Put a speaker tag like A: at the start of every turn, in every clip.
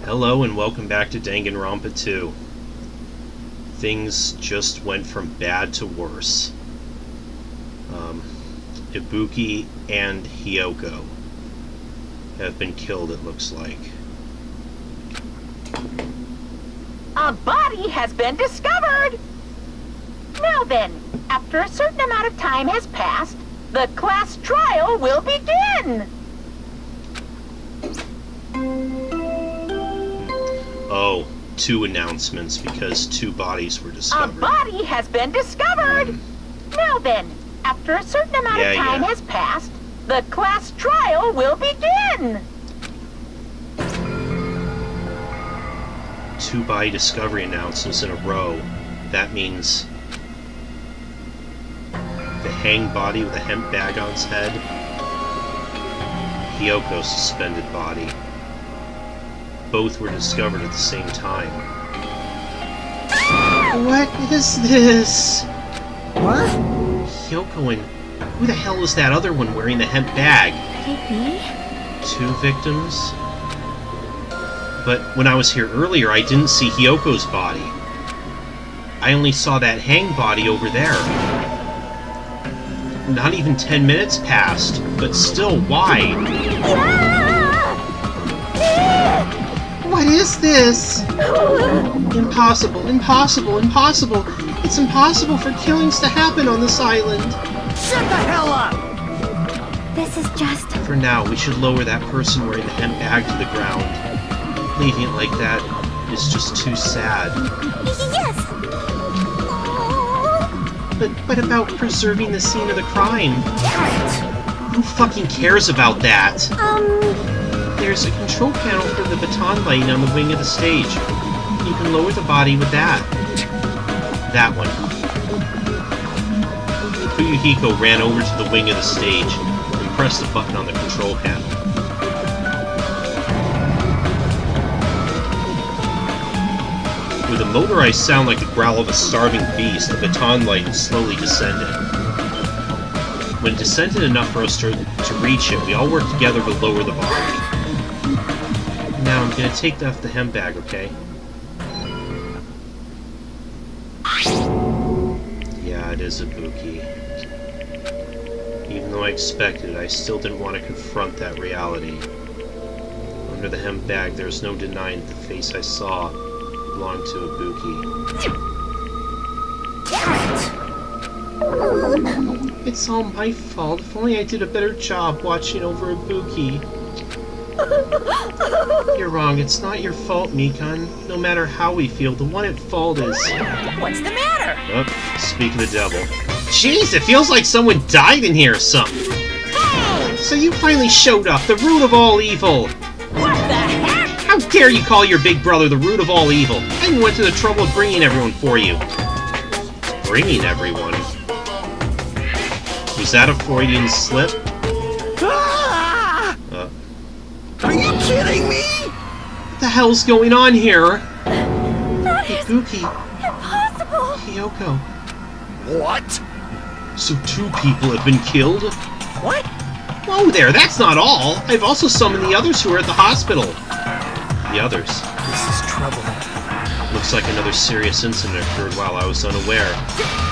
A: Hello and welcome back to Danganronpa 2. Things just went from bad to worse. Ibuki and Hiyoko have been killed, it looks like.
B: A body has been discovered! Now then, after a certain amount of time has passed, the class trial will begin!
A: Oh, two announcements because two bodies were discovered.
B: A body has been discovered! Now then, after a certain amount of time has passed, the class trial will begin!
A: Two body discovery announcements in a row. That means the hanged body with a hemp bag on its head, Hiyoko's suspended body. Both were discovered at the same time. What is this?
C: What?
A: Hiyoko and... who the hell was that other one wearing the hemp bag?
B: Maybe.
A: Two victims? But when I was here earlier, I didn't see Hiyoko's body. I only saw that hanged body over there. Not even 10 minutes passed, but still, why? What is this? Impossible, impossible, impossible. It's impossible for killings to happen on this island.
C: Shut the hell up!
D: This is just...
A: For now, we should lower that person wearing the hemp bag to the ground. Leaving it like that is just too sad.
D: Yes!
A: But about preserving the scene of the crime?
C: Damn it!
A: Who fucking cares about that? There's a control panel for the baton lighting on the wing of the stage. You can lower the body with that. That one. Fuyuhiko ran over to the wing of the stage and pressed the button on the control panel. With a motorized sound like the growl of a starving beast, the baton light slowly descended. When it descended enough for us to reach it, we all worked together to lower the body. Now I'm gonna take off the hemp bag, okay? Yeah, it is Ibuki. Even though I expected it, I still didn't want to confront that reality. Under the hemp bag, there's no denying that the face I saw belonged to Ibuki. It's all my fault. If only I did a better job watching over Ibuki. You're wrong. It's not your fault, Mikan. No matter how we feel, the one at fault is...
B: What's the matter?
A: Oh, speak of the devil. Jeez, it feels like someone died in here or something.
B: Hey!
A: So you finally showed up, the root of all evil.
B: What the heck?
A: How dare you call your big brother the root of all evil? I even went to the trouble of bringing everyone for you. Bringing everyone? Was that a Freudian slip?
C: Ah! Are you kidding me?
A: What the hell's going on here?
D: That is
A: Ibuki,
D: impossible!
A: Hiyoko.
C: What?
A: So two people have been killed?
C: What?
A: Whoa there, that's not all! I've also summoned the others who are at the hospital. The others?
C: This is trouble.
A: Looks like another serious incident occurred while I was unaware.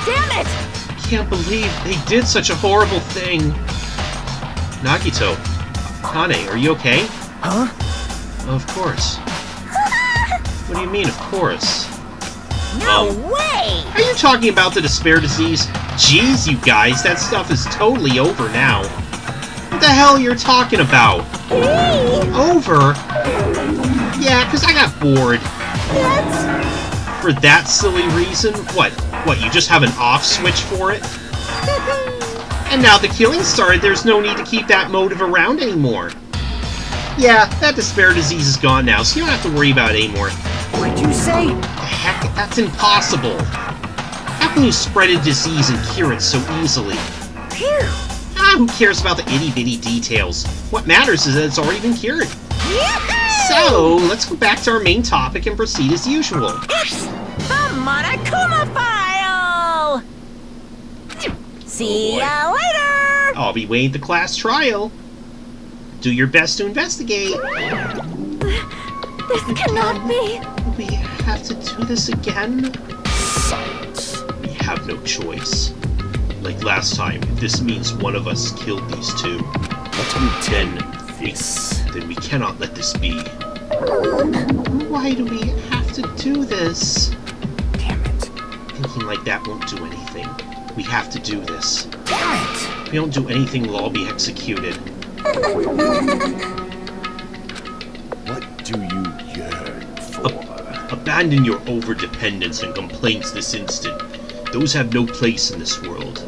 B: Damn it!
A: I can't believe they did such a horrible thing. Nagito. Kane, are you okay?
C: Huh?
A: Of course. What do you mean, of course?
B: No way!
A: Are you talking about the despair disease? Jeez, you guys, that stuff is totally over now. What the hell you're talking about? Over? Yeah, 'cause I got bored. For that silly reason? What, you just have an off switch for it? And now the killing started, there's no need to keep that motive around anymore. Yeah, that despair disease is gone now, so you don't have to worry about it anymore.
C: What'd you say?
A: Heck, that's impossible. How can you spread a disease and cure it so easily?
C: Phew!
A: Who cares about the itty-bitty details? What matters is that it's already been cured. So, let's go back to our main topic and proceed as usual.
B: It's the Monokuma file! See ya later!
A: I'll be waiting at the class trial. Do your best to investigate.
D: This cannot be.
A: We have to do this again?
C: Silence.
A: We have no choice. Like last time, if this means one of us killed these two,
C: Let me
A: then
C: this.
A: we cannot let this be. Why do we have to do this?
C: Damn it.
A: Thinking like that won't do anything. We have to do this.
C: Damn it.
A: If we don't do anything, we'll all be executed.
C: What do you yearn for?
A: Abandon your overdependence and complaints this instant. Those have no place in this world.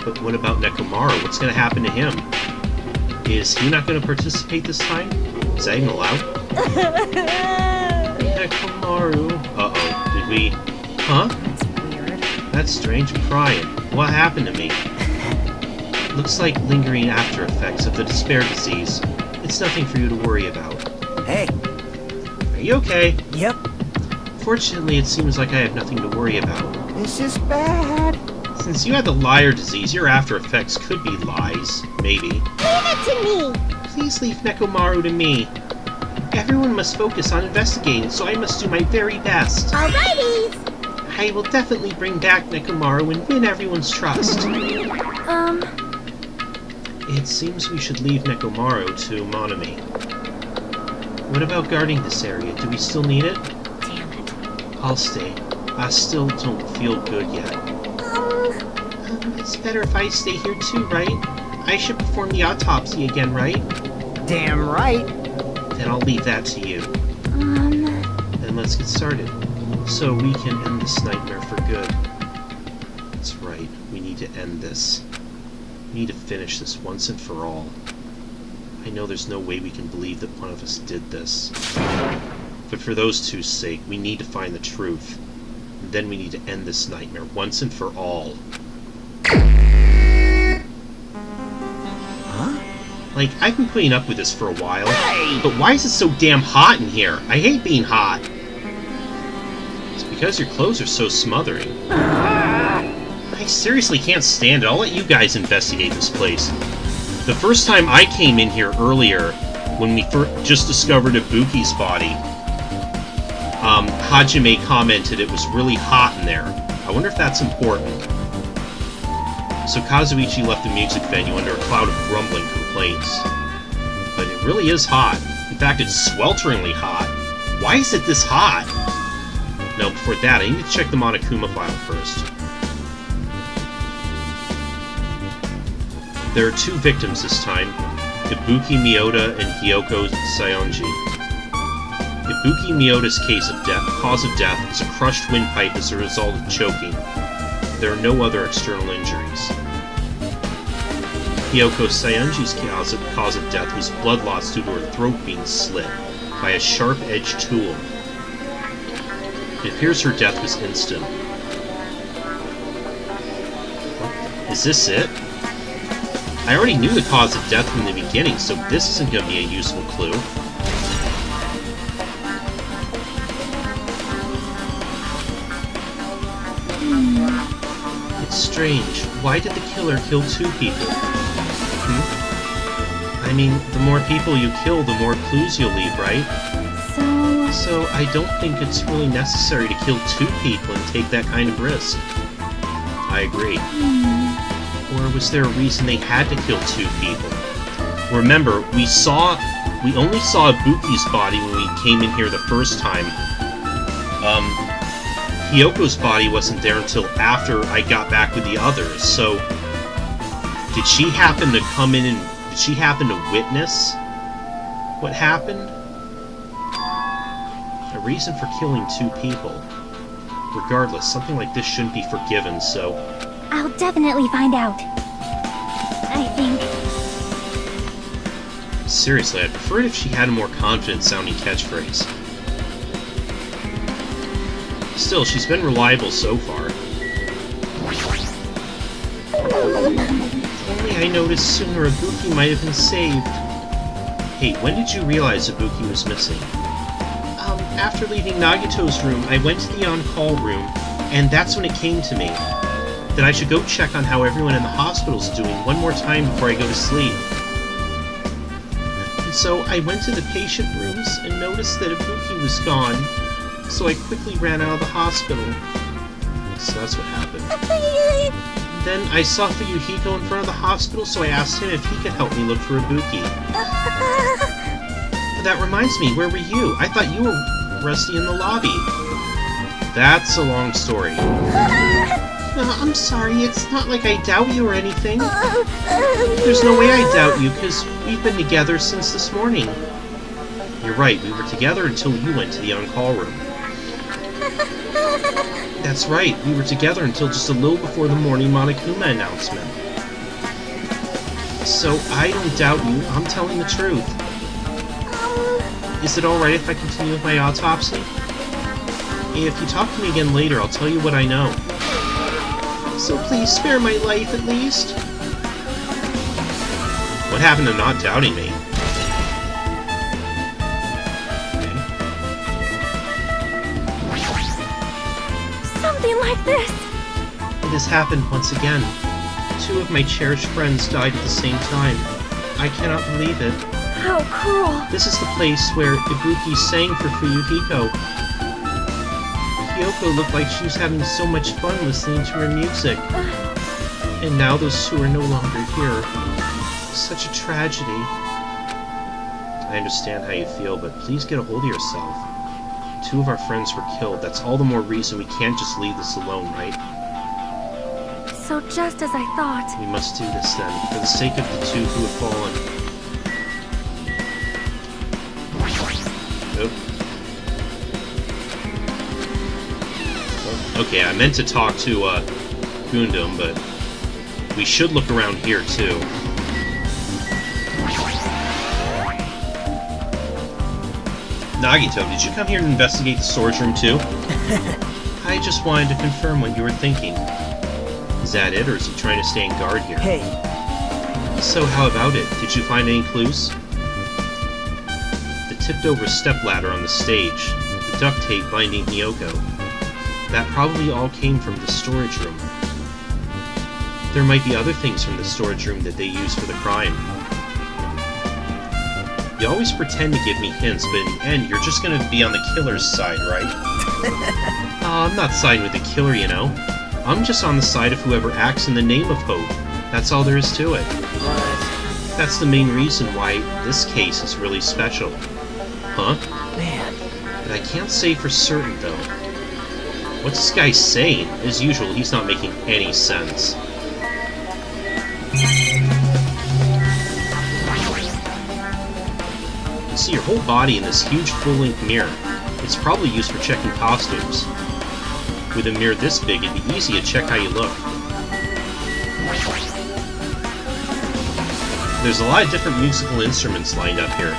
A: But what about Nekomaru? What's going to happen to him? Is he not going to participate this time? Is that even allowed? Nekomaru. Uh-oh. Did we... Huh?
C: That's weird.
A: That's strange. I'm crying. What happened to me? Looks like lingering after effects of the despair disease. It's nothing for you to worry about.
C: Hey.
A: Are you okay?
C: Yep.
A: Fortunately, it seems like I have nothing to worry about.
C: This is bad.
A: Since you had the liar disease, your after effects could be lies. Maybe.
D: Leave it to me.
A: Please leave Nekomaru to me. Everyone must focus on investigating, so I must do my very best.
D: Alrighty.
A: I will definitely bring back Nekomaru and win everyone's trust. It seems we should leave Nekomaru to Monami. What about guarding this area? Do we still need it?
D: Damn it.
A: I'll stay. I still don't feel good yet. It's better if I stay here too, right? I should perform the autopsy again, right?
C: Damn right.
A: Then I'll leave that to you. Then let's get started. So we can end this nightmare for good. That's right. We need to end this. We need to finish this once and for all. I know there's no way we can believe that one of us did this. But for those two's sake, we need to find the truth. And then we need to end this nightmare once and for all.
C: Huh?
A: Like, I've been putting up with this for a while, but why is it so damn hot in here? I hate being hot. It's because your clothes are so smothering. I seriously can't stand it. I'll let you guys investigate this place. The first time I came in here earlier, when we just discovered Ibuki's body, Hajime commented it was really hot in there. I wonder if that's important. So Kazuichi left the music venue under a cloud of grumbling complaints. But it really is hot. In fact, it's swelteringly hot. Why is it this hot? No, before that, I need to check the Monokuma file first. There are two victims this time, Ibuki Miyota and Hiyoko Sayonji. Ibuki Miyota's cause of death is a crushed windpipe as a result of choking. There are no other external injuries. Hiyoko Sayonji's cause of death was blood loss due to her throat being slit by a sharp-edged tool. It appears her death was instant. Is this it? I already knew the cause of death from the beginning, so this isn't going to be a useful clue. It's strange. Why did the killer kill two people? I mean, the more people you kill, the more clues you'll leave, right? So I don't think it's really necessary to kill two people and take that kind of risk. I agree. Or was there a reason they had to kill two people? Remember, we only saw Ibuki's body when we came in here the first time. Hiyoko's body wasn't there until after I got back with the others, so... Did she happen to come in and... Did she happen to witness what happened? A reason for killing two people. Regardless, something like this shouldn't be forgiven, so...
D: I'll definitely find out. I think.
A: Seriously, I'd prefer it if she had a more confident-sounding catchphrase. Still, she's been reliable so far. If only I noticed sooner, Ibuki might have been saved. Hey, when did you realize Ibuki was missing? After leaving Nagito's room, I went to the on-call room, and that's when it came to me. That I should go check on how everyone in the hospital's doing one more time before I go to sleep. So I went to the patient rooms and noticed that Ibuki was gone. So I quickly ran out of the hospital. So that's what happened. Then I saw Hiyoko in front of the hospital, so I asked him if he could help me look for Ibuki. That reminds me, where were you? I thought you were Rusty in the lobby. That's a long story. I'm sorry, it's not like I doubt you or anything. There's no way I doubt you, because we've been together since this morning. You're right, we were together until you went to the on-call room. That's right, we were together until just a little before the morning Monokuma announcement. So, I don't doubt you, I'm telling the truth. Is it alright if I continue with my autopsy? If you talk to me again later, I'll tell you what I know. So please spare my life, at least. What happened to not doubting me?
D: Something like this.
A: It has happened once again. 2 of my cherished friends died at the same time. I cannot believe it.
D: How cruel.
A: This is the place where Ibuki sang for Hiyoko. Hiyoko looked like she was having so much fun listening to her music. And now those 2 are no longer here. Such a tragedy. I understand how you feel, but please get a hold of yourself. 2 of our friends were killed. That's all the more reason we can't just leave this alone, right?
D: So just as I thought.
A: We must do this then, for the sake of the 2 who have fallen. Nope. Okay, I meant to talk to, Gundam, but we should look around here, too. Nagito, did you come here to investigate the storage room, too? I just wanted to confirm what you were thinking. Is that it, or is he trying to stay in guard here?
C: Hey.
A: So how about it? Did you find any clues? The tipped-over stepladder on the stage, the duct tape binding Hiyoko. That probably all came from the storage room. There might be other things from the storage room that they used for the crime. You always pretend to give me hints, but in the end, you're just gonna be on the killer's side, right? I'm not siding with the killer, you know. I'm just on the side of whoever acts in the name of hope. That's all there is to it.
C: What?
A: That's the main reason why this case is really special. Huh?
C: Man.
A: But I can't say for certain, though. What's this guy saying? As usual, he's not making any sense. You see your whole body in this huge full-length mirror. It's probably used for checking costumes. With a mirror this big, it'd be easy to check how you look. There's a lot of different musical instruments lined up here.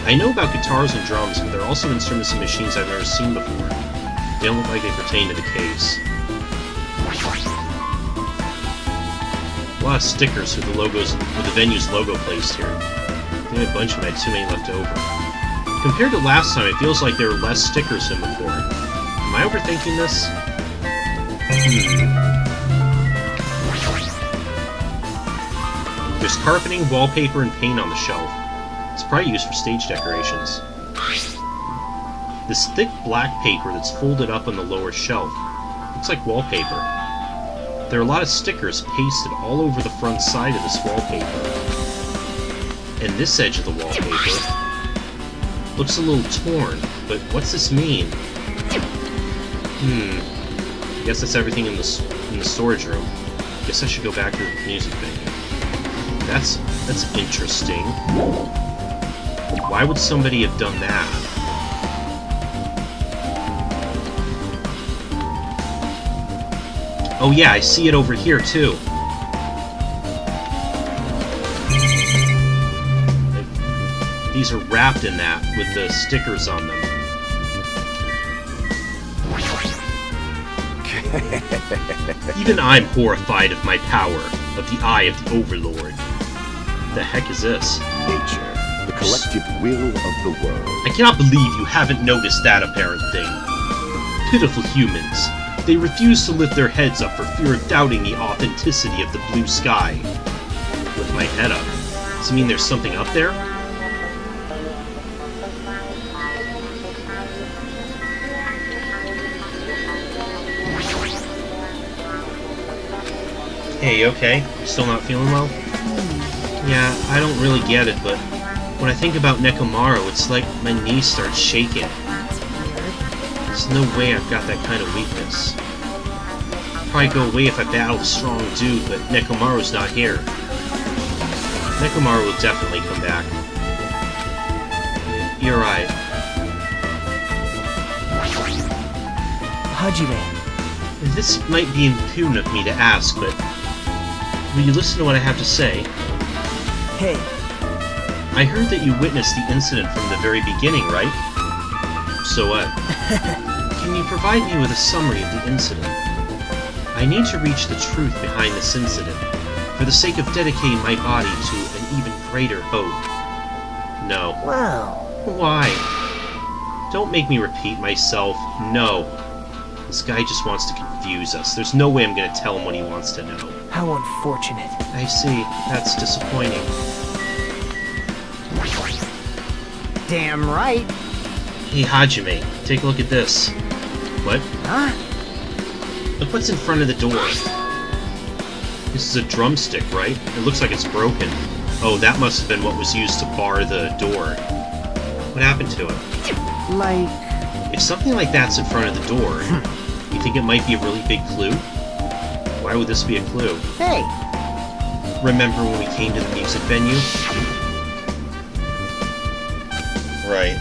A: I know about guitars and drums, but there are also instruments and machines I've never seen before. They don't look like they pertain to the case. A lot of stickers with the logos, with the venue's logo placed here. I think a bunch of them had too many left over. Compared to last time, it feels like there were less stickers than before. Am I overthinking this? There's carpeting, wallpaper, and paint on the shelf. It's probably used for stage decorations. This thick black paper that's folded up on the lower shelf. Looks like wallpaper. There are a lot of stickers pasted all over the front side of this wallpaper. And this edge of the wallpaper looks a little torn, but what's this mean? I guess that's everything in the storage room. Guess I should go back to the music venue. That's interesting. Why would somebody have done that? Oh yeah, I see it over here too. These are wrapped in that with the stickers on them. Even I'm horrified of my power, of the eye of the Overlord. The heck is this?
C: Nature, the collective will of the world.
A: I cannot believe you haven't noticed that apparent thing. Pitiful humans. They refuse to lift their heads up for fear of doubting the authenticity of the blue sky. Lift my head up. Does it mean there's something up there? Hey, you okay? You still not feeling well? Yeah, I don't really get it, but when I think about Nekomaru, it's like my knees start shaking. There's no way I've got that kind of weakness. I'd probably go away if I battled a strong dude, but Nekomaru's not here. Nekomaru will definitely come back. You're right.
E: Hajime.
A: This might be impudent of me to ask, but will you listen to what I have to say?
E: Hey.
A: I heard that you witnessed the incident from the very beginning, right? So what? Can you provide me with a summary of the incident? I need to reach the truth behind this incident, for the sake of dedicating my body to an even greater hope. No.
E: Wow.
A: Why? Don't make me repeat myself. No. This guy just wants to confuse us. There's no way I'm gonna tell him what he wants to know.
E: How unfortunate.
A: I see. That's disappointing.
E: Damn right.
A: Hey, Hajime, take a look at this. What?
E: Huh?
A: Look what's in front of the door. This is a drumstick, right? It looks like it's broken. Oh, that must have been what was used to bar the door. What happened to it?
E: Like...
A: If something like that's in front of the door, you think it might be a really big clue? Why would this be a clue?
E: Hey.
A: Remember when we came to the music venue? Right.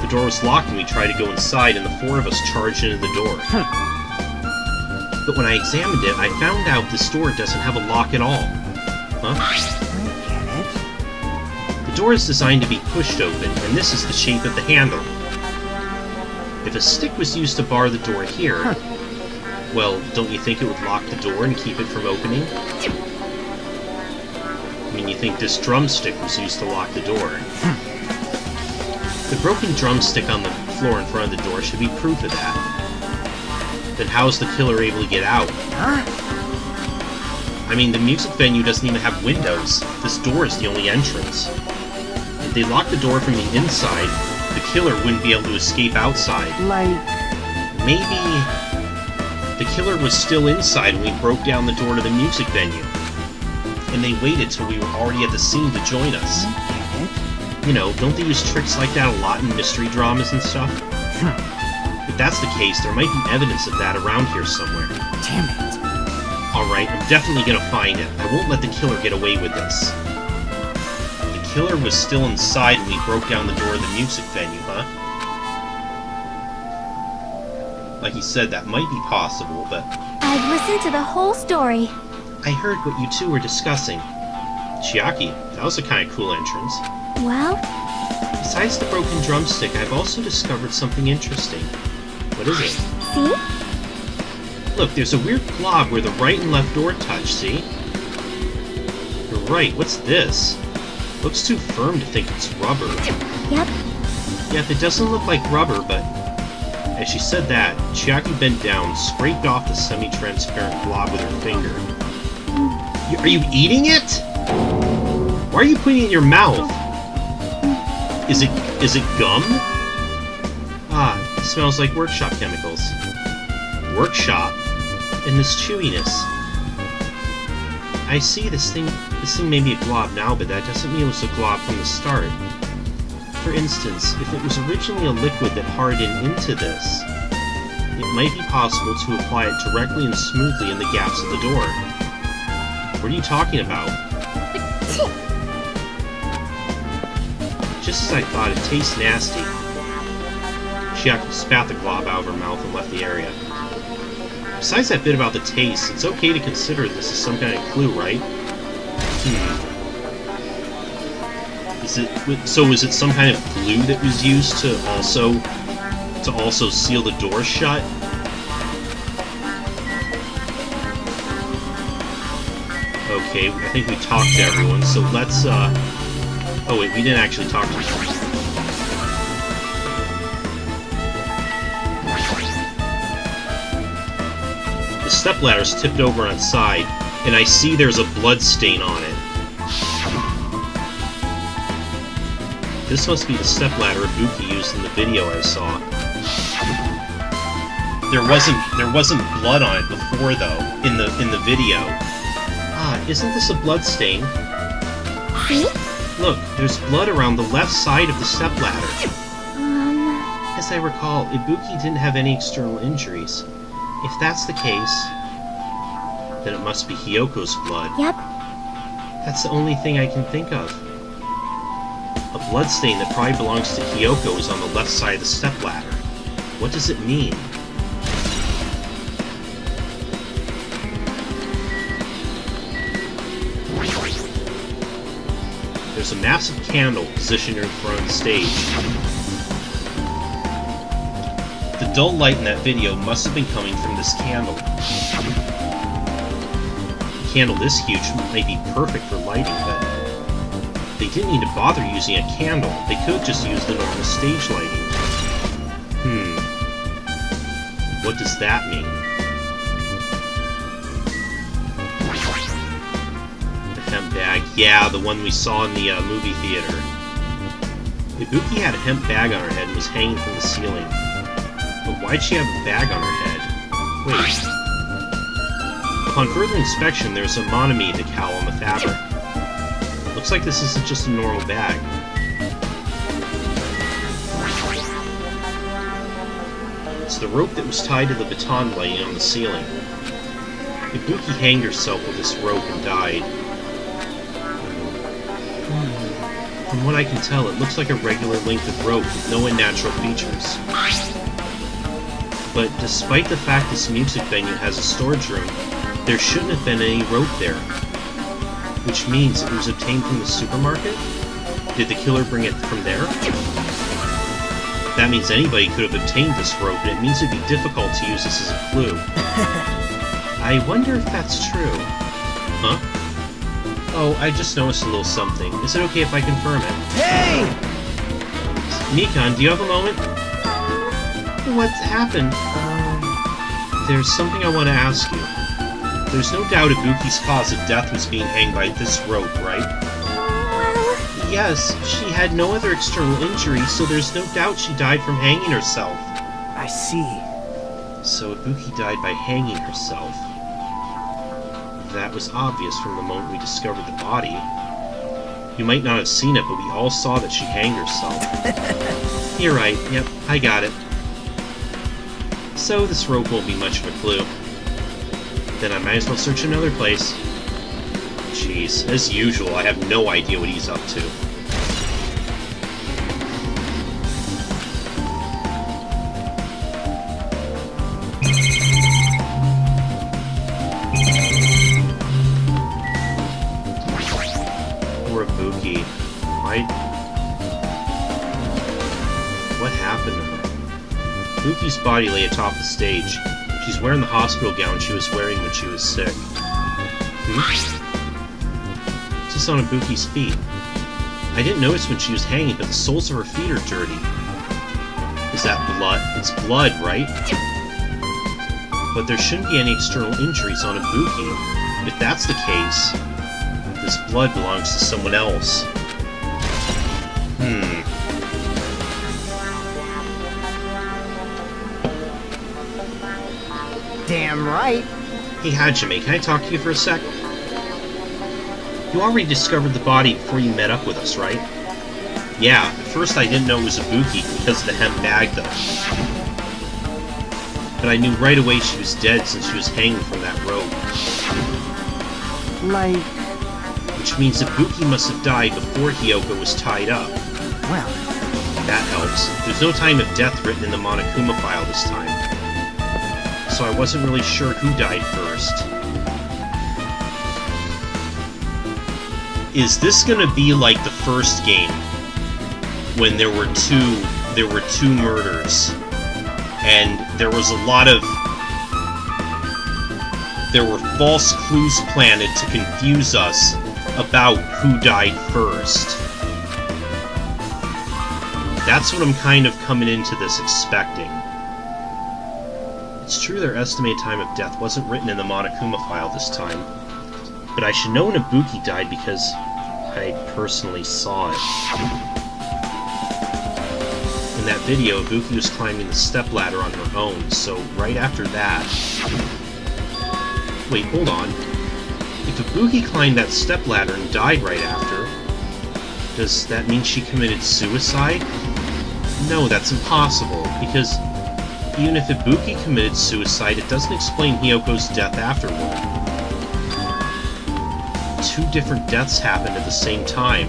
A: The door was locked and we tried to go inside, and the four of us charged into the door. But when I examined it, I found out this door doesn't have a lock at all. Huh?
E: I get it.
A: The door is designed to be pushed open, and this is the shape of the handle. If a stick was used to bar the door here, well, don't you think it would lock the door and keep it from opening? I mean, you think this drumstick was used to lock the door. The broken drumstick on the floor in front of the door should be proof of that. Then how's the killer able to get out?
E: Huh?
A: I mean, the music venue doesn't even have windows. This door is the only entrance. If they lock the door from the inside, the killer wouldn't be able to escape outside.
E: Like...
A: Maybe the killer was still inside when we broke down the door to the music venue. And they waited till we were already at the scene to join us.
E: I get it.
A: You know, don't they use tricks like that a lot in mystery dramas and stuff? If that's the case, there might be evidence of that around here somewhere.
E: Damn it.
A: Alright, I'm definitely gonna find it. I won't let the killer get away with this. The killer was still inside when we broke down the door of the music venue, huh? Like you said, that might be possible, but...
D: I've listened to the whole story.
A: I heard what you two were discussing. Chiaki, that was a kind of cool entrance.
D: Well,
A: Besides the broken drumstick, I've also discovered something interesting. What is it?
D: see?
A: Look, there's a weird glob where the right and left door touch, see? You're right, what's this? Looks too firm to think it's rubber.
D: Yep.
A: Yep, it doesn't look like rubber, but... As she said that, Chiaki bent down, scraped off the semi-transparent glob with her finger. Are you eating it? Why are you putting it in your mouth? Is it gum? Ah, it smells like workshop chemicals. Workshop? And this chewiness. I see this thing may be a glob now, but that doesn't mean it was a glob from the start. For instance, if it was originally a liquid that hardened into this, it might be possible to apply it directly and smoothly in the gaps of the door. What are you talking about? Just as I thought, it tastes nasty. Chiaki spat the glob out of her mouth and left the area. Besides that bit about the taste, it's okay to consider this as some kind of clue, right? Is it some kind of glue that was used to also seal the door shut? Okay, I think we talked to everyone, so let's oh wait, we didn't actually talk to them. The stepladder's tipped over on its side, and I see there's a blood stain on it. This must be the stepladder Ibuki used in the video I saw. There wasn't blood on it before though, in the video. Ah, isn't this a blood stain?
D: See?
A: Look, there's blood around the left side of the stepladder. As I recall, Ibuki didn't have any external injuries. If that's the case, then it must be Hiyoko's blood.
D: Yep.
A: That's the only thing I can think of. A bloodstain that probably belongs to Hiyoko is on the left side of the stepladder. What does it mean? There's a massive candle positioned in front of the stage. The dull light in that video must have been coming from this candle. A candle this huge might be perfect for lighting, but they didn't need to bother using a candle. They could have just used the normal stage lighting. What does that mean? The hemp bag. Yeah, the one we saw in the movie theater. Ibuki had a hemp bag on her head and was hanging from the ceiling. But why'd she have a bag on her head? Wait. Upon further inspection, there's a Monami decal on the fabric. Looks like this isn't just a normal bag. It's the rope that was tied to the baton lighting on the ceiling. Ibuki hanged herself with this rope and died. From what I can tell, it looks like a regular length of rope with no unnatural features. But despite the fact this music venue has a storage room, there shouldn't have been any rope there. Which means it was obtained from the supermarket? Did the killer bring it from there? That means anybody could have obtained this rope, and it means it'd be difficult to use this as a clue. I wonder if that's true. Huh? Oh, I just noticed a little something. Is it okay if I confirm it?
E: Hey!
A: Mikan, do you have a moment? What happened? There's something I want to ask you. There's no doubt Ibuki's cause of death was being hanged by this rope, right?
D: Well...
A: Yes, she had no other external injuries, so there's no doubt she died from hanging herself.
E: I see.
A: So Ibuki died by hanging herself. That was obvious from the moment we discovered the body. You might not have seen it, but we all saw that she hanged herself. You're right, yep, I got it. So this rope won't be much of a clue. Then I might as well search another place. Jeez, as usual, I have no idea what he's up to. Poor Ibuki. What happened to her? Ibuki's body lay atop the stage. She's wearing the hospital gown she was wearing when she was sick. What's this on Ibuki's feet? I didn't notice when she was hanging, but the soles of her feet are dirty. Is that blood? It's blood, right? But there shouldn't be any external injuries on Ibuki. If that's the case, this blood belongs to someone else.
E: Damn right.
A: Hey Hajime, can I talk to you for a sec? You already discovered the body before you met up with us, right? Yeah, at first I didn't know it was Ibuki because of the hemp bag, though. But I knew right away she was dead since she was hanging from that rope.
E: Like...
A: Which means Ibuki must have died before Hiyoko was tied up.
E: Well...
A: That helps. There's no time of death written in the Monokuma file this time. So I wasn't really sure who died first. Is this gonna be like the first game when there were two murders and there was a lot of there were false clues planted to confuse us about who died first? That's what I'm kind of coming into this expecting. It's true their estimated time of death wasn't written in the Monokuma file this time, but I should know when Ibuki died because I personally saw it. in that video, Ibuki was climbing the stepladder on her own, so right after that... Wait, hold on. If Ibuki climbed that stepladder and died right after, does that mean she committed suicide? No, that's impossible, because even if Ibuki committed suicide, it doesn't explain Hiyoko's death afterward. 2 different deaths happened at the same time.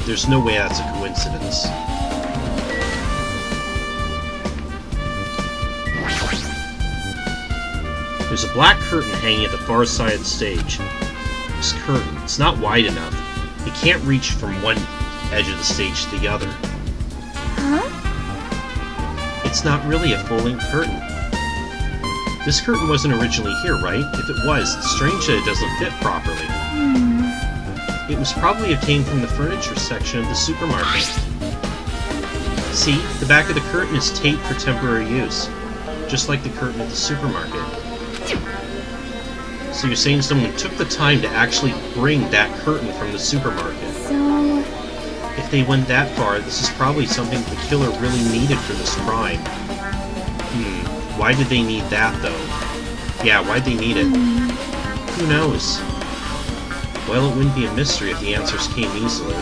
A: There's no way that's a coincidence. There's a black curtain hanging at the far side of the stage. This curtain, it's not wide enough. It can't reach from one edge of the stage to the other.
D: Huh?
A: It's not really a full-length curtain. This curtain wasn't originally here, right? If it was, it's strange that it doesn't fit properly. It was probably obtained from the furniture section of the supermarket. See, the back of the curtain is taped for temporary use, just like the curtain at the supermarket. So you're saying someone took the time to actually bring that curtain from the supermarket.
D: So...
A: If they went that far, this is probably something the killer really needed for this crime. Why did they need that, though? Yeah, why'd they need it? Who knows? Well, it wouldn't be a mystery if the answers came easily.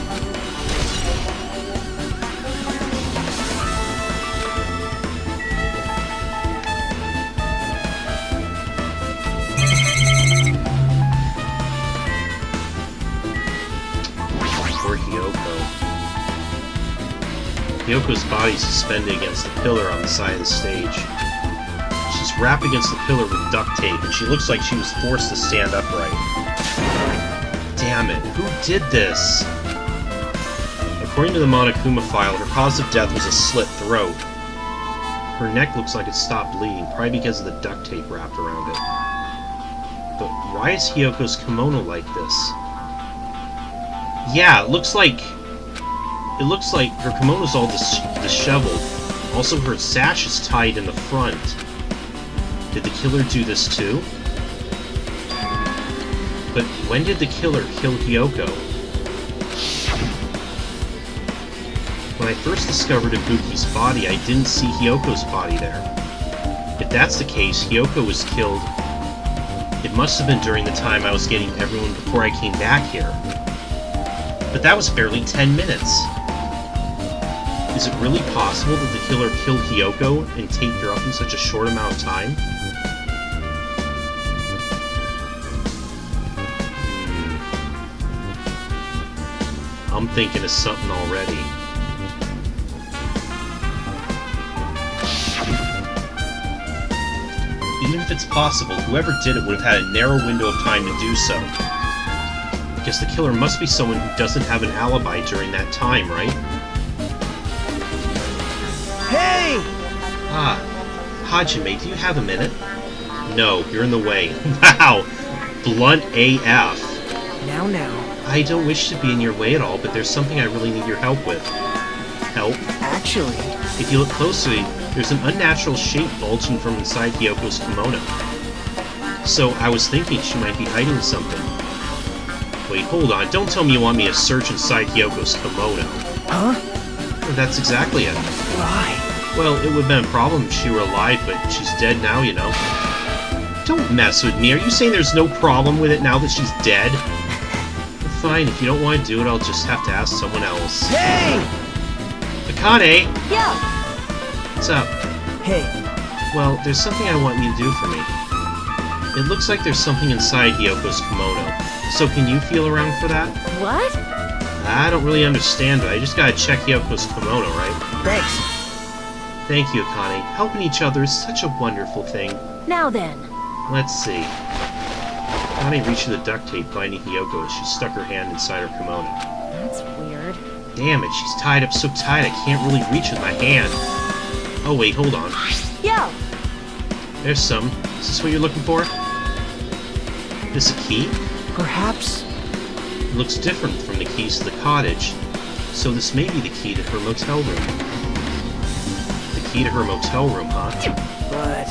A: Poor Hiyoko. Hiyoko's body suspended against the pillar on the side of the stage. She's wrapped against the pillar with duct tape, and she looks like she was forced to stand upright. Damn it, who did this? According to the Monokuma file, her cause of death was a slit throat. Her neck looks like it stopped bleeding, probably because of the duct tape wrapped around it. But why is Hiyoko's kimono like this? Yeah, it looks like her kimono's all disheveled. Also, her sash is tied in the front. Did the killer do this too? But when did the killer kill Hiyoko? When I first discovered Ibuki's body, I didn't see Hiyoko's body there. If that's the case, Hiyoko was killed. It must have been during the time I was getting everyone before I came back here. But that was barely 10 minutes. Is it really possible that the killer killed Hiyoko and taped her up in such a short amount of time? I'm thinking of something already. Even if it's possible, whoever did it would have had a narrow window of time to do so. Because the killer must be someone who doesn't have an alibi during that time, right?
E: Hey!
A: Ah, Hajime, do you have a minute? No, you're in the way. Wow! Blunt AF.
E: Now.
A: I don't wish to be in your way at all, but there's something I really need your help with. Help?
E: Actually...
A: If you look closely, there's an unnatural shape bulging from inside Hiyoko's kimono. So, I was thinking she might be hiding something. Wait, hold on. Don't tell me you want me to search inside Hiyoko's kimono.
E: Huh?
A: That's exactly it.
E: Why?
A: Well, it would have been a problem if she were alive, but she's dead now, you know. Don't mess with me. Are you saying there's no problem with it now that she's dead? Fine, if you don't want to do it, I'll just have to ask someone else.
E: Hey!
A: Akane!
D: Yeah.
A: What's up?
E: Hey.
A: Well, there's something I want you to do for me. It looks like there's something inside Hiyoko's kimono. So can you feel around for that?
D: What?
A: I don't really understand, but I just gotta check Hiyoko's kimono, right?
E: Thanks.
A: Thank you, Akane. Helping each other is such a wonderful thing.
D: Now then.
A: Let's see. Akane reached for the duct tape binding Hiyoko as she stuck her hand inside her kimono.
D: That's weird.
A: Damn it, she's tied up so tight I can't really reach with my hand. Oh wait, hold on.
D: Yo!
A: There's some. Is this what you're looking for? This a key?
E: Perhaps...
A: It looks different from the keys to the cottage, so this may be the key to her motel room. The key to her motel room, huh?
E: But...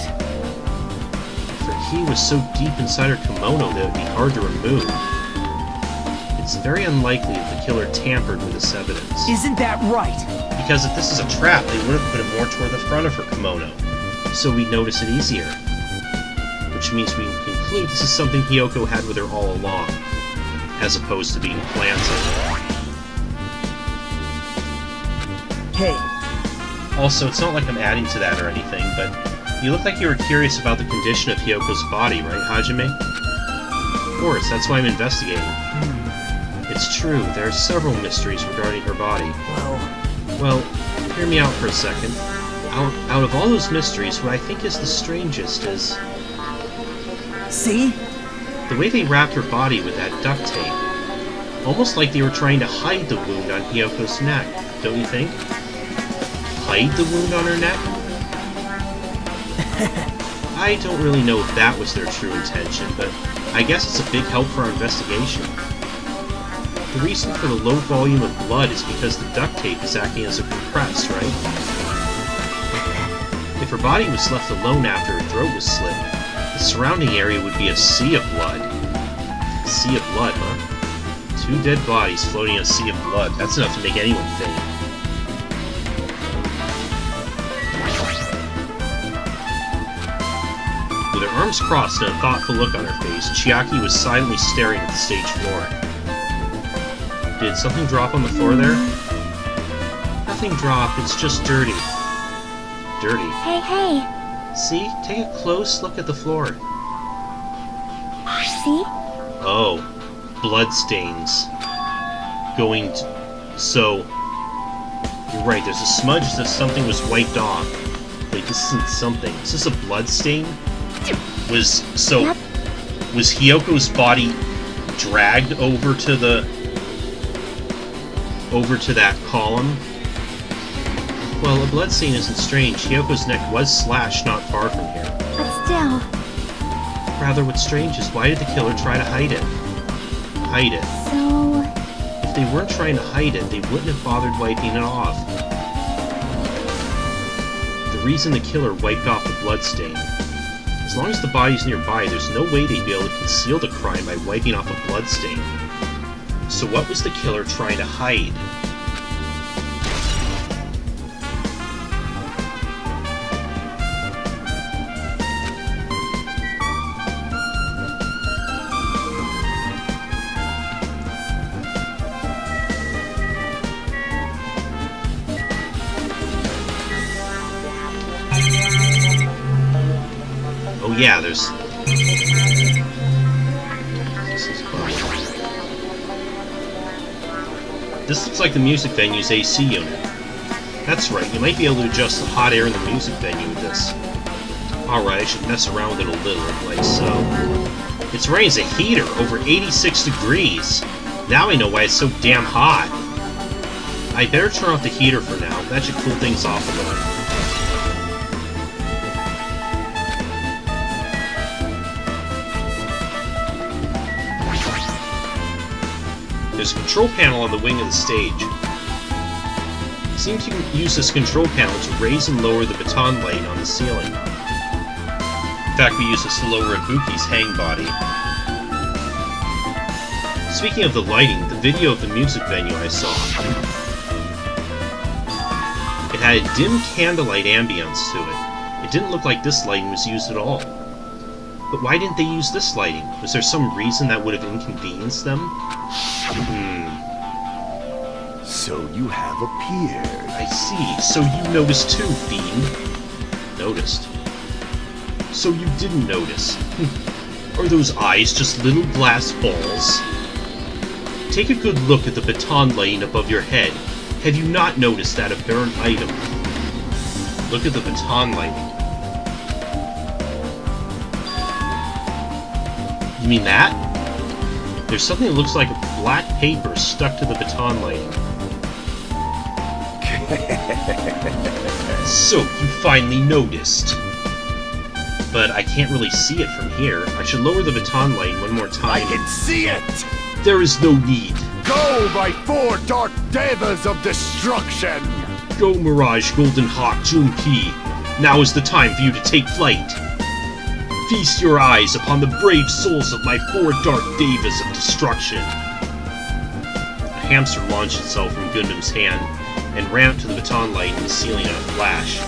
A: If her key was so deep inside her kimono that it would be hard to remove. it's very unlikely that the killer tampered with this evidence.
E: Isn't that right?
A: Because if this is a trap, they would have put it more toward the front of her kimono, so we'd notice it easier. Which means we can conclude this is something Hiyoko had with her all along, as opposed to being planted.
E: Hey,
A: Also, it's not like I'm adding to that or anything, but you look like you were curious about the condition of Hiyoko's body, right, Hajime? Of course, that's why I'm investigating. It's true, there are several mysteries regarding her body. Well, hear me out for a second. Out of all those mysteries, what I think is the strangest is...
E: see?
A: the way they wrapped her body with that duct tape. Almost like they were trying to hide the wound on Hiyoko's neck, don't you think? Hide the wound on her neck? I don't really know if that was their true intention, but I guess it's a big help for our investigation. The reason for the low volume of blood is because the duct tape is acting as a compress, right? If her body was left alone after her throat was slit, the surrounding area would be a sea of blood. A sea of blood, huh? 2 dead bodies floating in a sea of blood. That's enough to make anyone faint. With her arms crossed and a thoughtful look on her face, Chiaki was silently staring at the stage floor. Did something drop on the floor there? Nothing dropped, it's just dirty. Dirty.
D: Hey.
A: See? Take a close look at the floor.
D: See?
A: Oh. Bloodstains. So... you're right, there's a smudge as if something was wiped off. Wait, this isn't something. Is this a bloodstain?
D: Yep.
A: Was Hiyoko's body dragged over to that column? Well, a bloodstain isn't strange. Hiyoko's neck was slashed not far from here.
D: But still...
A: Rather, what's strange is why did the killer try to hide it? Hide it.
D: So...
A: If they weren't trying to hide it, they wouldn't have bothered wiping it off. The reason the killer wiped off the bloodstain. As long as the body's nearby, there's no way they'd be able to conceal the crime by wiping off a bloodstain. So what was the killer trying to hide? Oh yeah, there's... This looks like the music venue's AC unit. That's right, you might be able to adjust the hot air in the music venue with this. Alright, I should mess around with it a little, like so. It's running as a heater, over 86 degrees! Now I know why it's so damn hot! I better turn off the heater for now, that should cool things off a little. There's a control panel on the wing of the stage. It seems you can use this control panel to raise and lower the baton lighting on the ceiling. In fact, we use this to lower Ibuki's hang body. Speaking of the lighting, the video of the music venue I saw. It had a dim candlelight ambience to it. It didn't look like this lighting was used at all. But why didn't they use this lighting? Was there some reason that would have inconvenienced them?
C: So you have appeared.
A: I see. So you noticed too, fiend. Noticed. So you didn't notice. Are those eyes just little glass balls? Take a good look at the baton lighting above your head. Have you not noticed that apparent item? Look at the baton lighting. You mean that? There's something that looks like black paper stuck to the baton lighting. So, you finally noticed. But I can't really see it from here. I should lower the baton lighting one more time.
C: I can see it!
A: There is no need.
C: Go, my 4 dark devas of destruction!
A: Go, Mirage, Golden Hawk, Junpei. Now is the time for you to take flight. Feast your eyes upon the brave souls of my 4 dark devas of destruction. hamster launched itself from Gundam's hand and ran up to the baton light in the ceiling in a flash.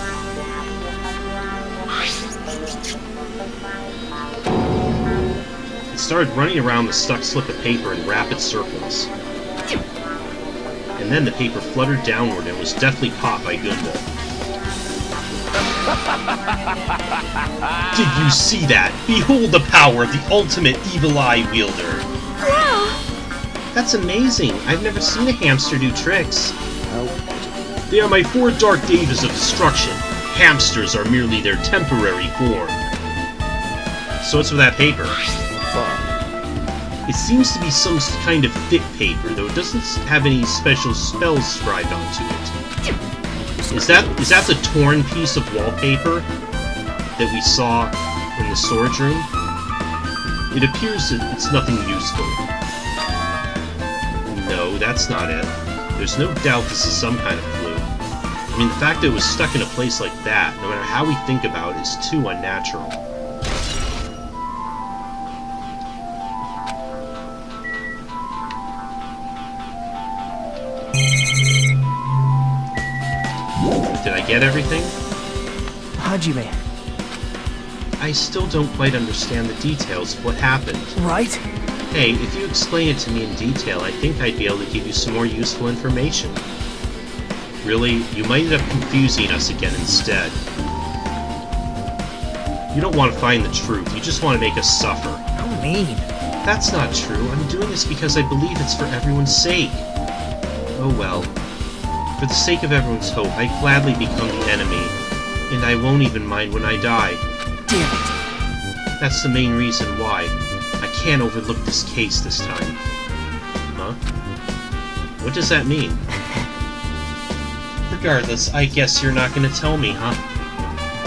A: It started running around the stuck slip of paper in rapid circles. And then the paper fluttered downward and was deftly caught by Gunda. Did you see that? Behold the power of the ultimate evil eye wielder!
D: Wow!
A: That's amazing. I've never seen a hamster do tricks. They are my 4 Dark Devas of destruction. Hamsters are merely their temporary form. So what's with that paper? It seems to be some kind of thick paper, though it doesn't have any special spells scribed onto it. Is that the torn piece of wallpaper that we saw in the storage room? It appears that it's nothing useful. No, that's not it. There's no doubt this is some kind of clue. I mean, the fact that it was stuck in a place like that, no matter how we think about it, is too unnatural. Did I get everything?
E: Hajime,
A: I still don't quite understand the details of what happened.
E: right?
A: Hey, if you explain it to me in detail, I think I'd be able to give you some more useful information. Really, you might end up confusing us again instead. You don't want to find the truth, you just want to make us suffer.
E: How mean.
A: That's not true. I'm doing this because I believe it's for everyone's sake. Oh well. For the sake of everyone's hope, I gladly become the enemy, and I won't even mind when I die.
E: Damn it.
A: That's the main reason why. I can't overlook this case this time. Huh? What does that mean? Regardless, I guess you're not going to tell me, huh?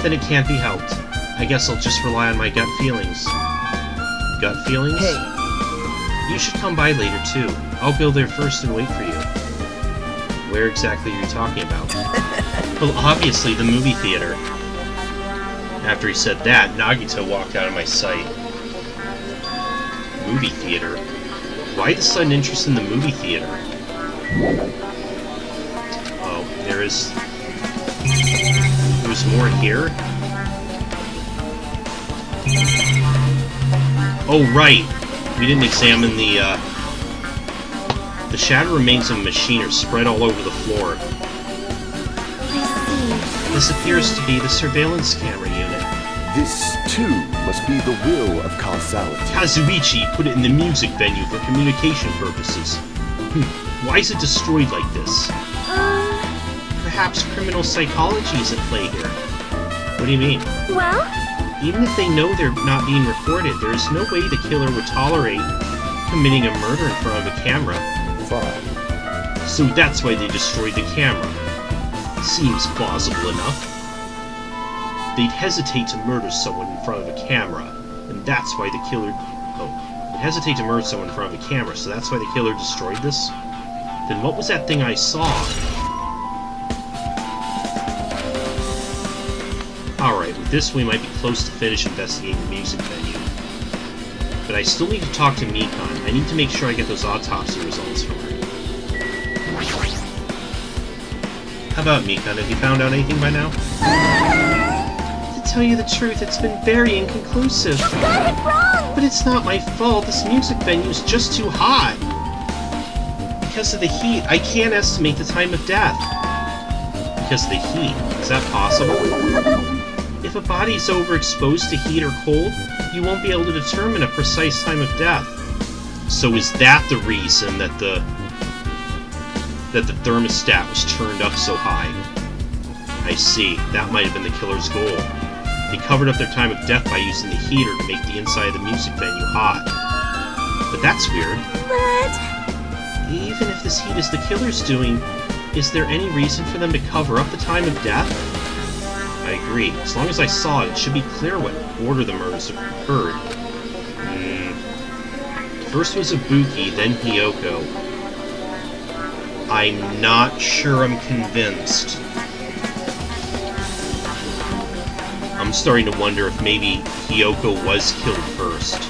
A: Then it can't be helped. I guess I'll just rely on my gut feelings. Gut feelings?
E: Hey.
A: You should come by later, too. I'll go there first and wait for you. Where exactly are you talking about? Well, obviously the movie theater. After he said that, Nagito walked out of my sight. Movie theater? Why the sudden interest in the movie theater? Oh, there's more here? Oh, right! We didn't examine the shattered remains of a machine are spread all over the floor.
D: I see.
A: This appears to be the surveillance camera unit.
C: This, too, must be the will of causality.
A: Kazuichi put it in the music venue for communication purposes. Why is it destroyed like this? Perhaps criminal psychology is at play here. What do you mean?
D: Well?
A: Even if they know they're not being recorded, there is no way the killer would tolerate committing a murder in front of a camera.
C: Fine.
A: So that's why they destroyed the camera. Seems plausible enough. They'd hesitate to murder someone in front of a camera, and that's why the killer... Oh. They'd hesitate to murder someone in front of a camera, so that's why the killer destroyed this? Then what was that thing I saw? Alright, with this we might be close to finish investigating the music venue. But I still need to talk to Mikan. I need to make sure I get those autopsy results from her. How about Mikan? Have you found out anything by now? To tell you the truth, it's been very inconclusive.
D: You got it wrong!
A: But it's not my fault. This music venue's just too hot. Because of the heat, I can't estimate the time of death. Because of the heat. Is that possible? If a body's overexposed to heat or cold, you won't be able to determine a precise time of death. So is that the reason that the thermostat was turned up so high? I see. That might have been the killer's goal. They covered up their time of death by using the heater to make the inside of the music venue hot. But that's weird.
D: But...
A: Even if this heat is the killer's doing, is there any reason for them to cover up the time of death? I agree. As long as I saw it, it should be clear what order the murders occurred. First was Ibuki, then Hiyoko. I'm not sure I'm convinced. I'm starting to wonder if maybe Hiyoko was killed first.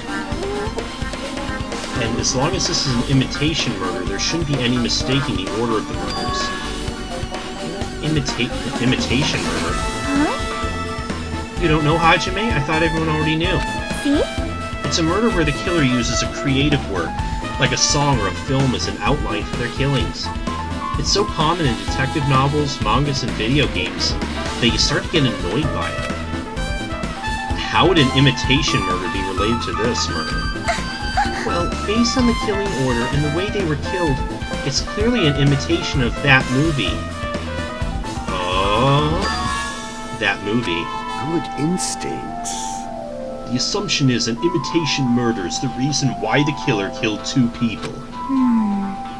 A: And as long as this is an imitation murder, there shouldn't be any mistaking the order of the murders. Imitation murder?
D: Huh?
A: You don't know, Hajime? I thought everyone already knew.
D: See?
A: It's a murder where the killer uses a creative work, like a song or a film as an outline for their killings. It's so common in detective novels, mangas, and video games that you start to get annoyed by it. How would an imitation murder be related to this murder? Well, based on the killing order and the way they were killed, it's clearly an imitation of that movie. Oh, that movie.
C: Good instincts.
A: The assumption is an imitation murder is the reason why the killer killed 2 people.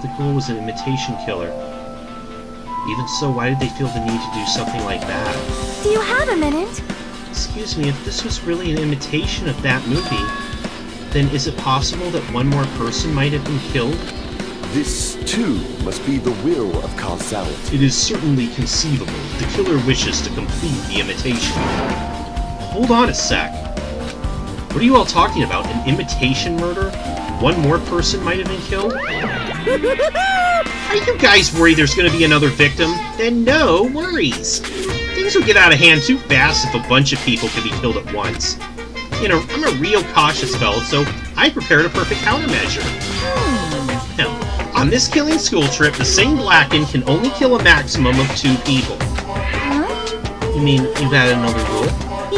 A: The girl was an imitation killer. Even so, why did they feel the need to do something like that?
D: Do you have a minute?
A: Excuse me, if this was really an imitation of that movie, then is it possible that one more person might have been killed?
C: This, too, must be the will of causality.
A: It is certainly conceivable the killer wishes to complete the imitation. Hold on a sec. What are you all talking about? An imitation murder? One more person might have been killed? Are you guys worried there's going to be another victim? Then no worries. Things will get out of hand too fast if a bunch of people can be killed at once. You know, I'm a real cautious fellow, so I prepared a perfect countermeasure. Now, on this killing school trip, the same Blackened can only kill a maximum of 2 people.
D: Huh?
A: You mean you've added another rule?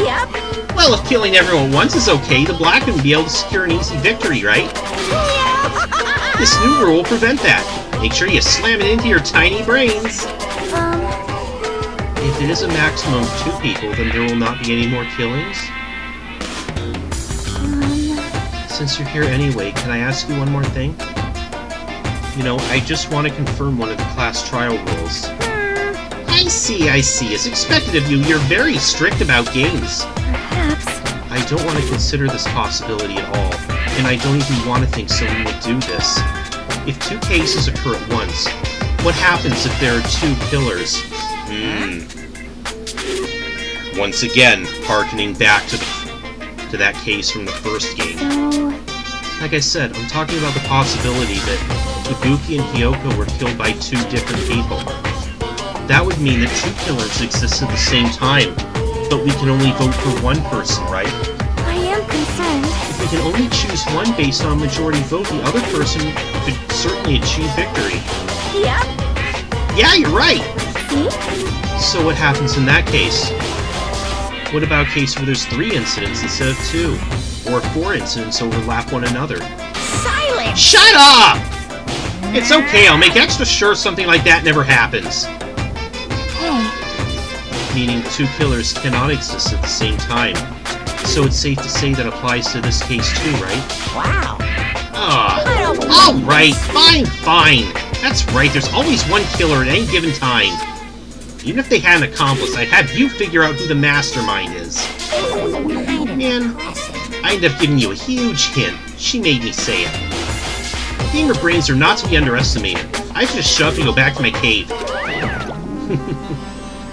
B: Yep.
A: Well, if killing everyone once is okay, the Blackened will be able to secure an easy victory, right? This new rule will prevent that. Make sure you slam it into your tiny brains. If it is a maximum of 2 people, then there will not be any more killings? Since you're here anyway, can I ask you one more thing? You know, I just want to confirm one of the class trial rules. I see. As expected of you, you're very strict about games.
D: Perhaps.
A: I don't want to consider this possibility at all, and I don't even want to think someone would do this. If 2 cases occur at once, what happens if there are 2 killers? Once again, harkening back to that case from the first game.
D: So...
A: Like I said, I'm talking about the possibility that Ibuki and Hiyoko were killed by 2 different people. That would mean that 2 killers exist at the same time, but we can only vote for one person, right?
D: I am concerned.
A: If we can only choose one based on majority vote, the other person could certainly achieve victory.
B: Yep.
A: Yeah, you're right!
D: See?
A: So what happens in that case? What about a case where there's 3 incidents instead of 2? Or 4 incidents overlap one another?
B: Silence!
A: Shut up! It's okay, I'll make extra sure something like that never happens.
D: Hey,
A: Meaning 2 killers cannot exist at the same time. So it's safe to say that applies to this case too, right?
B: Wow.
A: Alright, fine. That's right, there's always one killer at any given time. Even if they had an accomplice, I'd have you figure out who the mastermind is. And I ended up giving you a huge hint. She made me say it. Gamer brains are not to be underestimated. I just shut up and go back to my cave.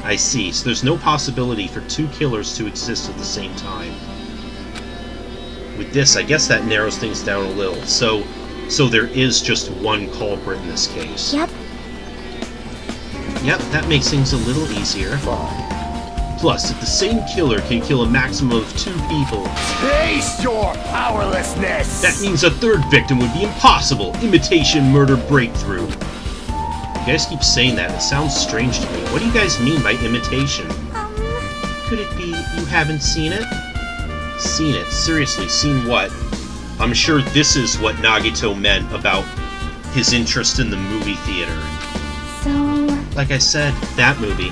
A: I see, so there's no possibility for 2 killers to exist at the same time. With this, I guess that narrows things down a little. So there is just one culprit in this case.
D: yep.
A: Yep, that makes things a little easier. Plus, if the same killer can kill a maximum of 2 people,
C: Taste your powerlessness!
A: that means a 3rd victim would be impossible. Imitation murder breakthrough. You guys keep saying that. It sounds strange to me. What do you guys mean by imitation? Could it be you haven't seen it? Seen it? Seriously, seen what? I'm sure this is what Nagito meant about his interest in the movie theater.
D: So...
A: Like I said, that movie.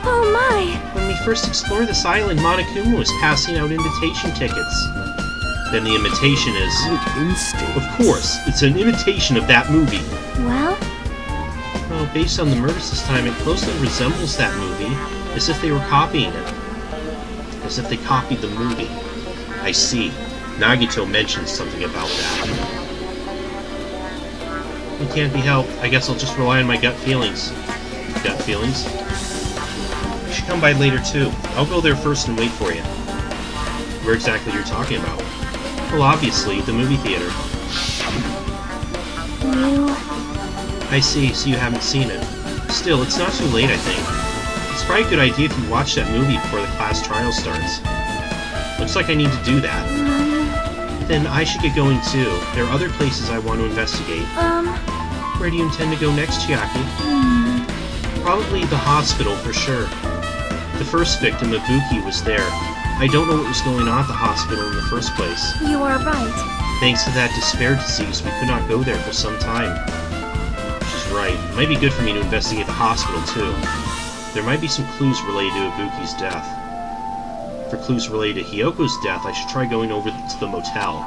D: Oh my!
A: When we first explored this island, Monokuma was passing out invitation tickets. Then the imitation is...
C: Good instinct.
A: Of course, it's an imitation of that movie.
D: Well,
A: Well, based on the murders this time, it closely resembles that movie, as if they were copying it. As if they copied the movie. I see. Nagito mentioned something about that. It can't be helped. I guess I'll just rely on my gut feelings. Gut feelings? You should come by later, too. I'll go there first and wait for you. Where exactly you're talking about? Well, obviously, the movie theater. I see, so you haven't seen it. Still, it's not too late, I think. It's probably a good idea if you watch that movie before the class trial starts. Looks like I need to do that. Then I should get going too. There are other places I want to investigate. Where do you intend to go next, Chiaki? Probably the hospital, for sure. The first victim, Ibuki, was there. I don't know what was going on at the hospital in the first place.
D: You are right.
A: Thanks to that despair disease, we could not go there for some time. She's right. It might be good for me to investigate the hospital, too. There might be some clues related to Ibuki's death. For clues related to Hiyoko's death, I should try going over to the motel.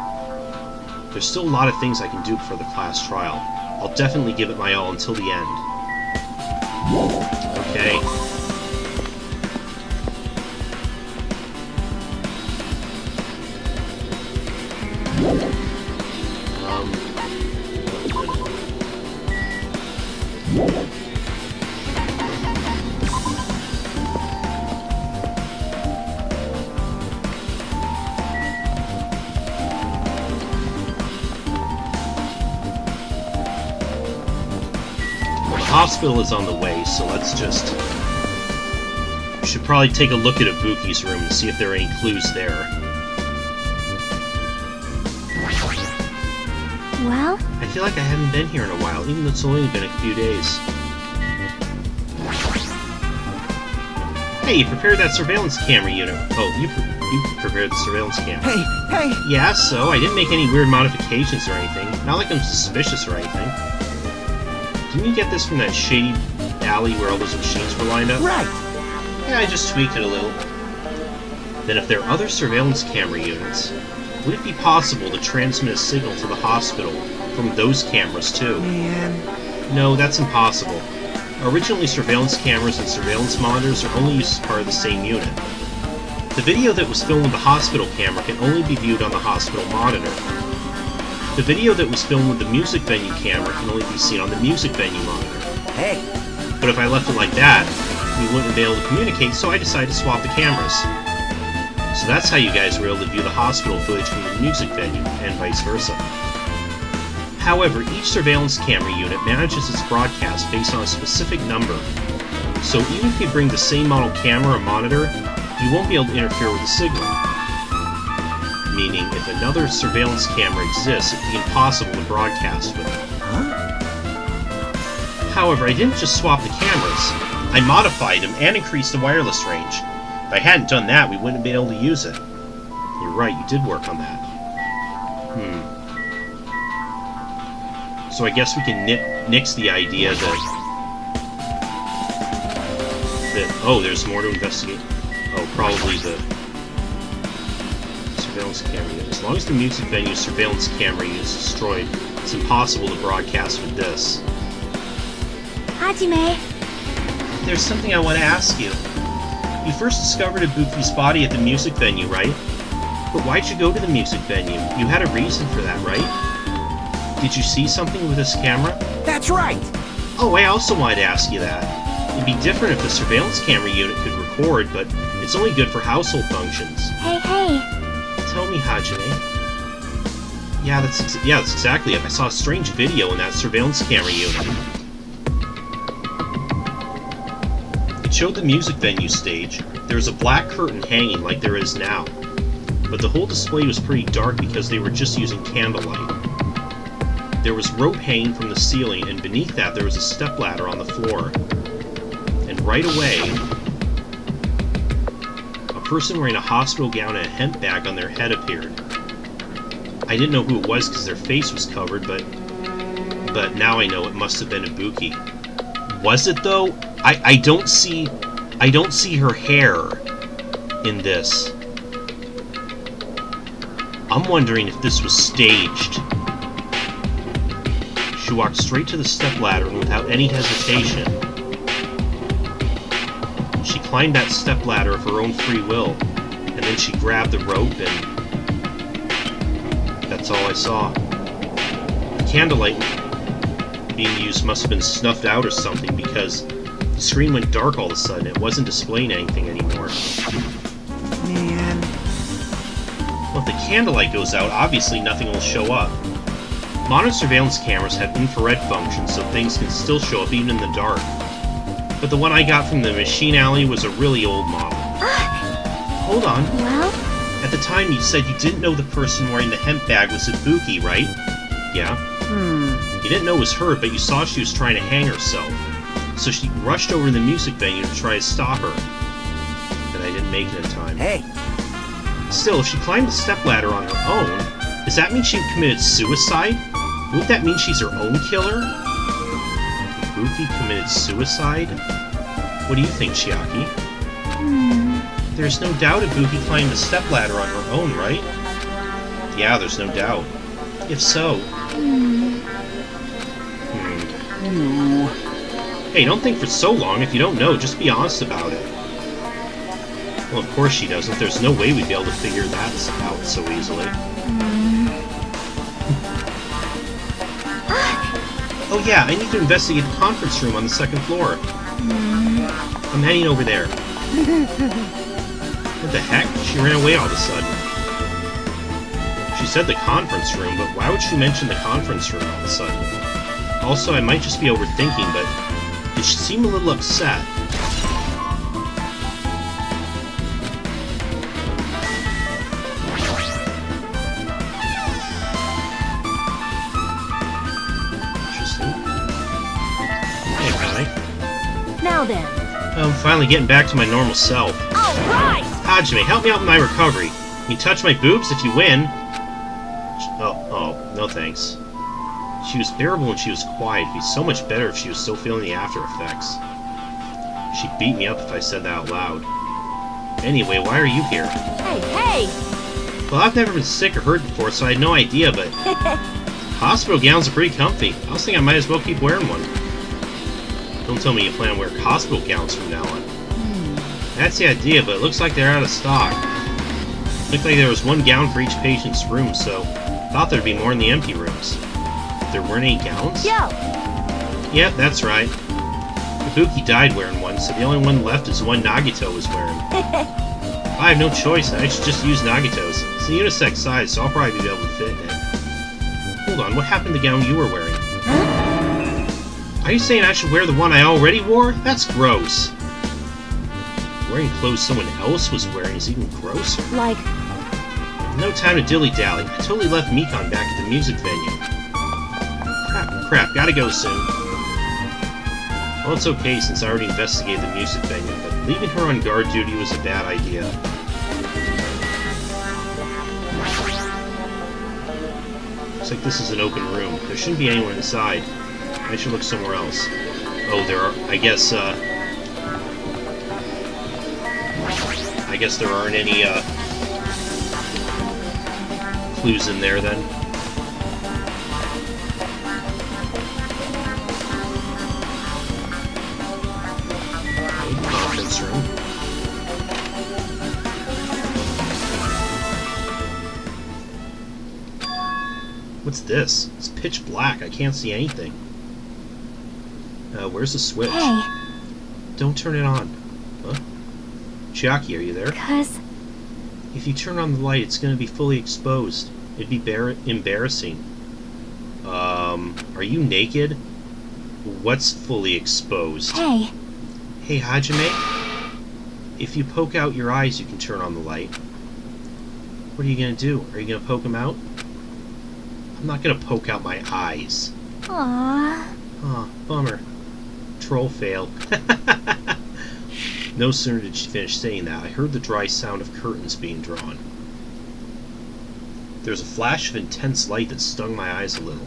A: There's still a lot of things I can do before the class trial. I'll definitely give it my all until the end. Okay. Hospital is on the way, so let's just... We should probably take a look at Ibuki's room and see if there are any clues there.
D: Well?
A: I feel like I haven't been here in a while, even though it's only been a few days. Hey, you prepared that surveillance camera unit. Oh, you prepared the surveillance camera.
E: Hey!
A: Yeah, so I didn't make any weird modifications or anything. Not like I'm suspicious or anything. Didn't you get this from that shady alley where all those machines were lined up?
E: Right!
A: Yeah, I just tweaked it a little. Then if there are other surveillance camera units, would it be possible to transmit a signal to the hospital from those cameras too?
E: Man...
A: No, that's impossible. Originally, surveillance cameras and surveillance monitors are only used as part of the same unit. The video that was filmed with the hospital camera can only be viewed on the hospital monitor. The video that was filmed with the music venue camera can only be seen on the music venue monitor.
E: Hey!
A: But if I left it like that, we wouldn't be able to communicate, so I decided to swap the cameras. So that's how you guys were able to view the hospital footage from the music venue, and vice versa. However, each surveillance camera unit manages its broadcast based on a specific number. So even if you bring the same model camera or monitor, you won't be able to interfere with the signal. Meaning, if another surveillance camera exists, it'd be impossible to broadcast with it.
E: Huh?
A: However, I didn't just swap the cameras. I modified them and increased the wireless range. If I hadn't done that, we wouldn't have been able to use it. You're right, you did work on that. So I guess we can nix the idea that... Oh, there's more to investigate. Oh, probably the... surveillance camera unit. As long as the music venue surveillance camera unit is destroyed, it's impossible to broadcast with this.
D: Hajime.
A: There's something I want to ask you. You first discovered Ibuki's body at the music venue, right? But why'd you go to the music venue? You had a reason for that, right? Did you see something with this camera?
E: That's right!
A: Oh, I also wanted to ask you that. It'd be different if the surveillance camera unit could record, but it's only good for household functions.
D: Hey!
A: Tell me, Hajime. Yeah, that's exactly it. I saw a strange video in that surveillance camera unit. It showed the music venue stage. There was a black curtain hanging like there is now. But the whole display was pretty dark because they were just using candlelight. There was rope hanging from the ceiling, and beneath that there was a stepladder on the floor. And right away, a person wearing a hospital gown and a hemp bag on their head appeared. I didn't know who it was because their face was covered, but now I know it must have been Ibuki. Was it though? I don't see her hair in this. I'm wondering if this was staged. She walked straight to the stepladder and without any hesitation, she climbed that stepladder of her own free will, and then she grabbed the rope and that's all I saw. The candlelight being used must have been snuffed out or something because the screen went dark all of a sudden. It wasn't displaying anything anymore.
E: Man...
A: Well, if the candlelight goes out, obviously nothing will show up. Modern surveillance cameras have infrared functions, so things can still show up even in the dark. But the one I got from the machine alley was a really old model. Hold on.
D: Well?
A: At the time, you said you didn't know the person wearing the hemp bag was Ibuki, right? Yeah. You didn't know it was her, but you saw she was trying to hang herself. So she rushed over to the music venue to try to stop her. But I didn't make it in time.
E: Hey,
A: Still, if she climbed the stepladder on her own, does that mean she committed suicide? Wouldn't that mean she's her own killer? Ibuki committed suicide? What do you think, Chiaki? There's no doubt Ibuki climbed the stepladder on her own, right? Yeah, there's no doubt. If so... Hey, don't think for so long. If you don't know, just be honest about it. Well, of course she doesn't. There's no way we'd be able to figure that out so easily. Oh yeah, I need to investigate the conference room on the second floor. I'm heading over there. What the heck? She ran away all of a sudden. She said the conference room, but why would she mention the conference room all of a sudden? Also, I might just be overthinking, but did she seem a little upset?
D: Now then.
A: I'm finally getting back to my normal self.
D: Alright!
A: Hajime, help me out with my recovery. You touch my boobs if you win. Oh, no thanks. She was bearable when she was quiet. It'd be so much better if she was still feeling the after effects. She'd beat me up if I said that out loud. Anyway, why are you here?
D: Hey!
A: Well, I've never been sick or hurt before, so I had no idea, but... hospital gowns are pretty comfy. I was thinking I might as well keep wearing one. Don't tell me you plan to wear hospital gowns from now on. That's the idea, but it looks like they're out of stock. Looked like there was one gown for each patient's room, so I thought there'd be more in the empty rooms. There weren't any gowns?
D: Yo!
A: Yep, that's right. Ibuki died wearing one, so the only one left is the one Nagito was wearing. I have no choice, and I should just use Nagito's. It's a unisex size, so I'll probably be able to fit in it. Hold on, what happened to the gown you were wearing? Are you saying I should wear the one I already wore? That's gross. Wearing clothes someone else was wearing is even grosser.
D: Like...
A: No time to dilly-dally. I totally left Mikan back at the music venue. Crap, gotta go soon. Well, it's okay since I already investigated the music venue, but leaving her on guard duty was a bad idea. Looks like this is an open room. There shouldn't be anyone inside. I should look somewhere else. Oh, there are... I guess there aren't any, clues in there, then. Okay, conference room. What's this? It's pitch black. I can't see anything. Where's the switch?
D: Hey.
A: Don't turn it on. Huh? Chiaki, are you there?
D: 'Cause...
A: If you turn on the light, it's going to be fully exposed. It'd be embarrassing. Are you naked? What's fully exposed?
D: Hey.
A: Hey, Hajime? If you poke out your eyes, you can turn on the light. What are you going to do? Are you going to poke them out? I'm not going to poke out my eyes.
D: Aww.
A: Aw, bummer. Troll fail. No sooner did she finish saying that, I heard the dry sound of curtains being drawn. There was a flash of intense light that stung my eyes a little.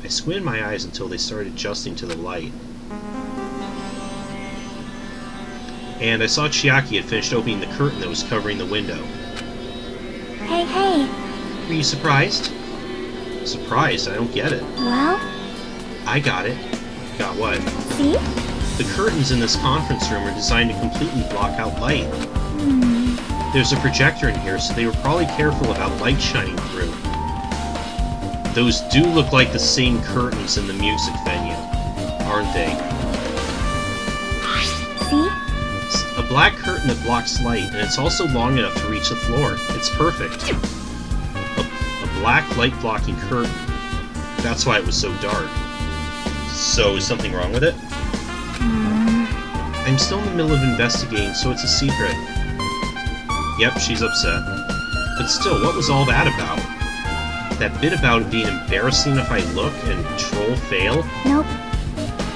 A: I squinted my eyes until they started adjusting to the light. And I saw Chiaki had finished opening the curtain that was covering the window.
D: Hey.
A: Were you surprised? Surprised? I don't get it.
D: Well?
A: I got it. Got what?
D: See?
A: The curtains in this conference room are designed to completely block out light. There's a projector in here, so they were probably careful about light shining through. Those do look like the same curtains in the music venue, aren't they?
D: See?
A: It's a black curtain that blocks light, and it's also long enough to reach the floor. It's perfect. A black light-blocking curtain. That's why it was so dark. So, is something wrong with it? I'm still in the middle of investigating, so it's a secret. Yep, she's upset. But still, what was all that about? That bit about it being embarrassing if I look and troll fail?
D: Nope.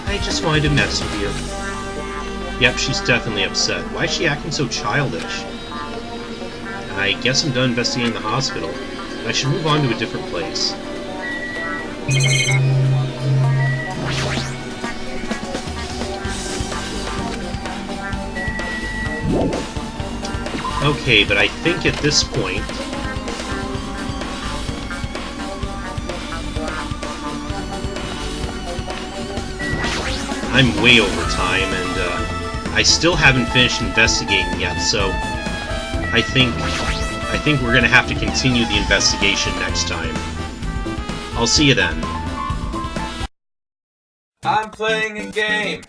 A: I just wanted to mess with you. Yep, she's definitely upset. Why is she acting so childish? I guess I'm done investigating the hospital. I should move on to a different place. Okay, but I think at this point... I'm way over time, and I still haven't finished investigating yet, so I think we're gonna have to continue the investigation next time. I'll see you then.
F: I'm playing a game.